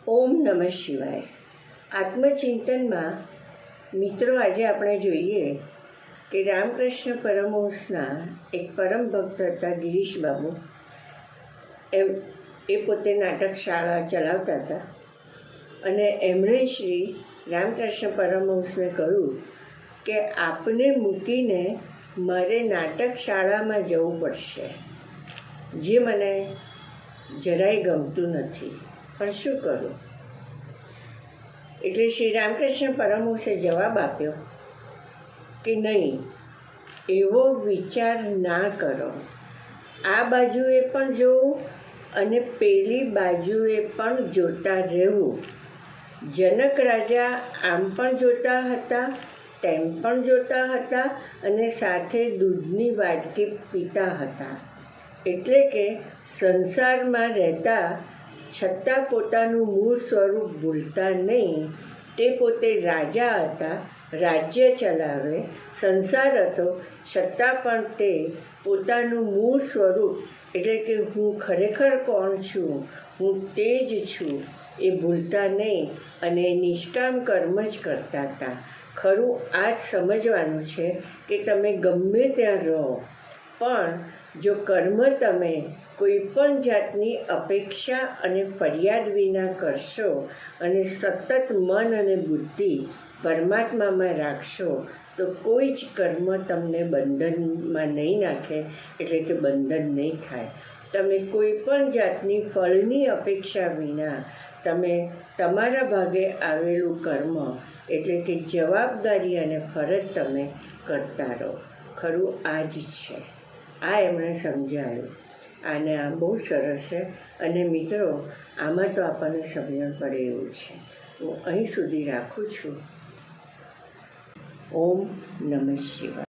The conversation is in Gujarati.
ઓમ નમઃ શિવાય. આત્મચિંતનમાં મિત્રો આજે આપણે જોઈએ કે રામકૃષ્ણ પરમહંસના એક પરમ ભક્ત હતા ગિરીશ બાબુ. એ પોતે નાટક શાળા ચલાવતા હતા અને એમણે શ્રી રામકૃષ્ણ પરમહંસને કહ્યું કે આપને મૂકીને મારે નાટક શાળામાં જવું પડશે, જે મને જરાય ગમતું નથી, પણ શું કરું? એટલે શ્રી રામકૃષ્ણ પરમહંસે જવાબ આપ્યો કે નહીં, એવો વિચાર ના કરો. આ બાજુએ પણ જોવું અને પેલી બાજુએ પણ જોતા રહેવું. જનક રાજા આમ પણ જોતા હતા, તેમ પણ જોતા હતા અને સાથે દૂધની વાટકી પીતા હતા. એટલે કે સંસારમાં રહેતા છતાં પોતાનું મૂળ સ્વરૂપ ભૂલતા નહીં. તે પોતે રાજા હતા, રાજ્ય ચલાવે, સંસાર હતો, છતાં પણ તે પોતાનું મૂળ સ્વરૂપ એટલે કે હું ખરેખર કોણ છું, હું તે જ છું, એ ભૂલતા નહીં અને નિષ્કામ કર્મ જ કરતા હતા. ખરું આ જ સમજવાનું છે કે તમે ગમે ત્યાં રહો, પણ જો કર્મ તમે કોઈ પણ જાતની અપેક્ષા અને ફરિયાદ વિના કરશો અને સતત મન અને બુદ્ધિ પરમાત્મામાં રાખશો, તો કોઈ જ કર્મ તમને બંધનમાં નહીં નાખે, એટલે કે બંધન નહીં થાય. તમે કોઈ પણ જાતની ફળની અપેક્ષા વિના તમે તમારા ભાગે આવેલું કર્મ એટલે કે જવાબદારી અને ફરજ તમે કરતા રહો. ખરું આ જ છે. આ એમણે સમજાયું. આને આ બહુ સરસ છે અને મિત્રો, આમાં તો આપણને સમજણ પડે એવું છે. હું અહીં સુધી રાખું છું. ઓમ નમઃ શિવાય.